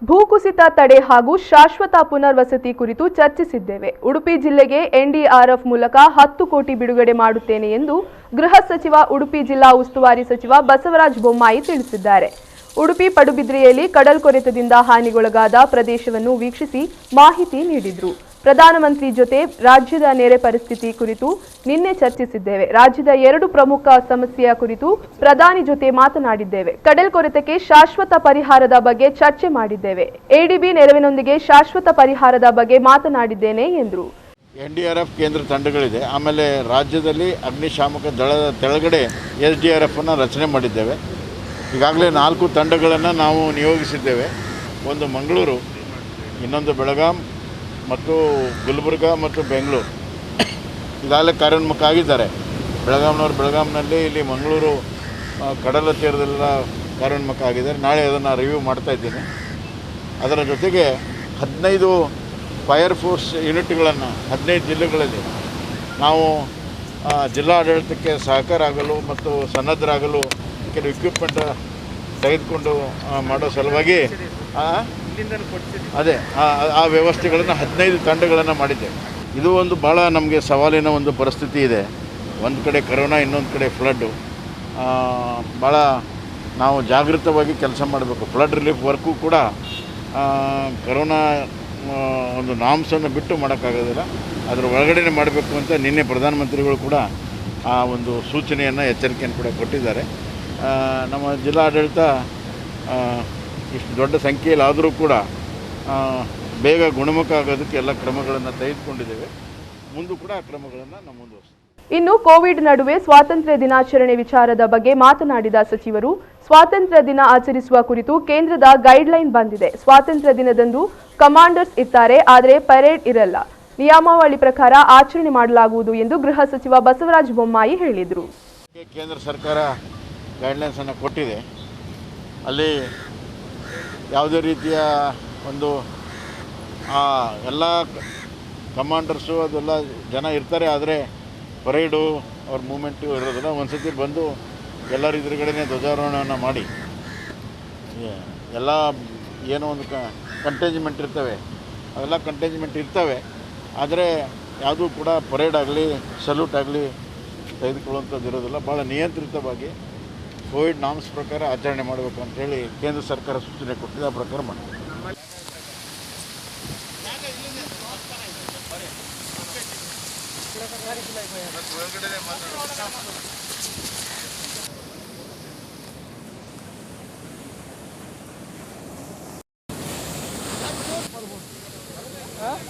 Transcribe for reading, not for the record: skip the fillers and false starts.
ಭೂಕುಸಿತ ತಡೆ ಹಾಗೂ ಶಾಶ್ವತ ಪುನರ್ವಸತಿ ಕುರಿತು ಚರ್ಚಿಸಿದ್ದೇವೆ. ಉಡುಪಿ ಜಿಲ್ಲೆಗೆ ಎನ್ಡಿಆರ್ಎಫ್ ಮೂಲಕ 10 ಕೋಟಿ ಬಿಡುಗಡೆ ಮಾಡುತ್ತೇನೆ ಎಂದು ಗೃಹ ಸಚಿವ, ಉಡುಪಿ ಜಿಲ್ಲಾ ಉಸ್ತುವಾರಿ ಸಚಿವ ಬಸವರ ಬೊಮ್ಮಾಯಿ ತಿಳಿಸಿದ್ದಾರೆ. ಉಡುಪಿ ಪಡುಬಿದ್ರೆಯಲ್ಲಿ ಕಡಲ್ಕೊರೆತದಿಂದ ಹಾನಿಗೊಳಗಾದ ಪ್ರದೇಶವನ್ನು ವೀಕ್ಷಿಸಿ ಮಾಹಿತಿ ನೀಡಿದರು. ಪ್ರಧಾನಮಂತ್ರಿ ಜೊತೆ ರಾಜ್ಯದ ನೆರೆ ಪರಿಸ್ಥಿತಿ ಕುರಿತು ನಿನ್ನೆ ಚರ್ಚಿಸಿದ್ದೇವೆ. ರಾಜ್ಯದ 2 ಪ್ರಮುಖ ಸಮಸ್ಯೆಯ ಕುರಿತು ಪ್ರಧಾನಿ ಜೊತೆ ಮಾತನಾಡಿದ್ದೇವೆ. ಕಡಲ್ಕೊರೆತಕ್ಕೆ ಶಾಶ್ವತ ಪರಿಹಾರದ ಬಗ್ಗೆ ಚರ್ಚೆ ಮಾಡಿದ್ದೇವೆ. ಎಡಿಬಿ ನೆರವಿನೊಂದಿಗೆ ಶಾಶ್ವತ ಪರಿಹಾರದ ಬಗ್ಗೆ ಮಾತನಾಡಿದ್ದೇನೆ ಎಂದರು. ಎನ್ಡಿಆರ್ಎಫ್ ಕೇಂದ್ರ ತಂಡಗಳಿದೆ. ಆಮೇಲೆ ರಾಜ್ಯದಲ್ಲಿ ಅಗ್ನಿಶಾಮಕ ದಳದ ಕೆಳಗಡೆ ಎಸ್ಡಿಆರ್ಎಫ್ ಅನ್ನು ರಚನೆ ಮಾಡಿದ್ದೇವೆ. ಈಗಾಗಲೇ 4 ತಂಡಗಳನ್ನು ನಾವು ನಿಯೋಗಿಸಿದ್ದೇವೆ. ಒಂದು ಮಂಗಳೂರು, ಇನ್ನೊಂದು ಬೆಳಗಾಂ ಮತ್ತು ಗುಲ್ಬರ್ಗ ಮತ್ತು ಬೆಂಗಳೂರು ಈಗಾಗಲೇ ಕಾರ್ಯೋನ್ಮುಖ ಆಗಿದ್ದಾರೆ. ಬೆಳಗಾಂನವರು ಬೆಳಗಾಂನಲ್ಲಿ, ಇಲ್ಲಿ ಮಂಗಳೂರು ಕಡಲ ತೀರದೆಲ್ಲ ಕಾರ್ಯೋನ್ಮುಖ ಆಗಿದ್ದಾರೆ. ನಾಳೆ ಅದನ್ನು ರಿವ್ಯೂ ಮಾಡ್ತಾಯಿದ್ದೀನಿ. ಅದರ ಜೊತೆಗೆ 15 ಫೈರ್ ಫೋರ್ಸ್ ಯೂನಿಟ್ಗಳನ್ನು 15 ಜಿಲ್ಲೆಗಳಲ್ಲಿ ನಾವು ಜಿಲ್ಲಾ ಆಡಳಿತಕ್ಕೆ ಸಹಕಾರ ಆಗಲು ಮತ್ತು ಸನ್ನದ್ಧರಾಗಲು ಕೆಲವು ಇಕ್ವಿಪ್ಮೆಂಟ್ ತೆಗೆದುಕೊಂಡು ಮಾಡೋ ಸಲುವಾಗಿ ಅದೇ ಆ ವ್ಯವಸ್ಥೆಗಳನ್ನು 15 ತಂಡಗಳನ್ನು ಮಾಡಿದ್ದೇವೆ. ಇದು ಒಂದು ಭಾಳ ನಮಗೆ ಸವಾಲಿನ ಒಂದು ಪರಿಸ್ಥಿತಿ ಇದೆ. ಒಂದು ಕಡೆ ಕರೋನಾ, ಇನ್ನೊಂದು ಕಡೆ ಫ್ಲಡ್ಡು. ಭಾಳ ನಾವು ಜಾಗೃತವಾಗಿ ಕೆಲಸ ಮಾಡಬೇಕು. ಫ್ಲಡ್ ರಿಲೀಫ್ ವರ್ಕು ಕೂಡ ಕರೋನಾ ಒಂದು ನಾಮ್ಸನ್ನು ಬಿಟ್ಟು ಮಾಡೋಕ್ಕಾಗೋದಿಲ್ಲ, ಅದರ ಒಳಗಡೆ ಮಾಡಬೇಕು ಅಂತ ನಿನ್ನೆ ಪ್ರಧಾನಮಂತ್ರಿಗಳು ಕೂಡ ಆ ಒಂದು ಸೂಚನೆಯನ್ನು, ಎಚ್ಚರಿಕೆಯನ್ನು ಕೂಡ ಕೊಟ್ಟಿದ್ದಾರೆ. ನಮ್ಮ ಜಿಲ್ಲಾ ಆಡಳಿತ ಇಷ್ಟು ದೊಡ್ಡ ಸಂಖ್ಯೆಯಲ್ಲಿ ಆದರೂ ಕೂಡ ಬೇಗ ಗುಣಮುಖ ಆಗೋದಕ್ಕೆ ಎಲ್ಲ ಕ್ರಮಗಳನ್ನು ತೆಗೆದುಕೊಂಡಿದ್ದೇವೆ. ಮುಂದೂ ಕೂಡ ಆ ಕ್ರಮಗಳನ್ನು ನಾವು ಮುಂದುವರಿಸ್ತೀವಿ. ಇನ್ನು ಕೋವಿಡ್ ನಡುವೆ ಸ್ವಾತಂತ್ರ್ಯ ದಿನಾಚರಣೆ ವಿಚಾರದ ಬಗ್ಗೆ ಮಾತನಾಡಿದ ಸಚಿವರು, ಸ್ವಾತಂತ್ರ್ಯ ದಿನ ಆಚರಿಸುವ ಕುರಿತು ಕೇಂದ್ರದ ಗೈಡ್ಲೈನ್ ಬಂದಿದೆ. ಸ್ವಾತಂತ್ರ್ಯ ದಿನದಂದು ಕಮಾಂಡರ್ಸ್ ಇರ್ತಾರೆ, ಆದರೆ ಪರೇಡ್ ಇರಲ್ಲ. ನಿಯಮಾವಳಿ ಪ್ರಕಾರ ಆಚರಣೆ ಮಾಡಲಾಗುವುದು ಎಂದು ಗೃಹ ಸಚಿವ ಬಸವರ ಬೊಮ್ಮಾಯಿ ಹೇಳಿದರು. ಕೇಂದ್ರ ಸರ್ಕಾರ ಗೈಡ್ಲೈನ್ಸನ್ನು ಕೊಟ್ಟಿದೆ. ಅಲ್ಲಿ ಯಾವುದೇ ರೀತಿಯ ಒಂದು ಎಲ್ಲ ಕಮಾಂಡರ್ಸು ಅದೆಲ್ಲ ಜನ ಇರ್ತಾರೆ, ಆದರೆ ಪರೇಡು ಅವ್ರ ಮೂಮೆಂಟು ಇರೋದಿಲ್ಲ. ಒಂದು ಸತಿ ಬಂದು ಎಲ್ಲರ ಎದುರುಗಡೆ ಧ್ವಜಾರೋಹಣವನ್ನು ಮಾಡಿ ಎಲ್ಲ ಏನೋ ಒಂದು ಕಂಟೇಜ್ಮೆಂಟ್ ಇರ್ತವೆ, ಅವೆಲ್ಲ ಕಂಟೇಜ್ಮೆಂಟ್ ಇರ್ತವೆ. ಆದರೆ ಯಾವುದೂ ಕೂಡ ಪರೇಡ್ ಆಗಲಿ ಸಲ್ಯೂಟ್ ಆಗಲಿ ತೆಗೆದುಕೊಳ್ಳುವಂಥದ್ದು ಇರೋದಿಲ್ಲ. ಭಾಳ ನಿಯಂತ್ರಿತವಾಗಿ ಕೋವಿಡ್ ನಾಮ್ಸ್ ಪ್ರಕಾರ ಆಚರಣೆ ಮಾಡಬೇಕು ಅಂಥೇಳಿ ಕೇಂದ್ರ ಸರ್ಕಾರ ಸೂಚನೆ ಕೊಟ್ಟಿದೆ. ಆ ಪ್ರಕಾರ ಮಾಡಿ.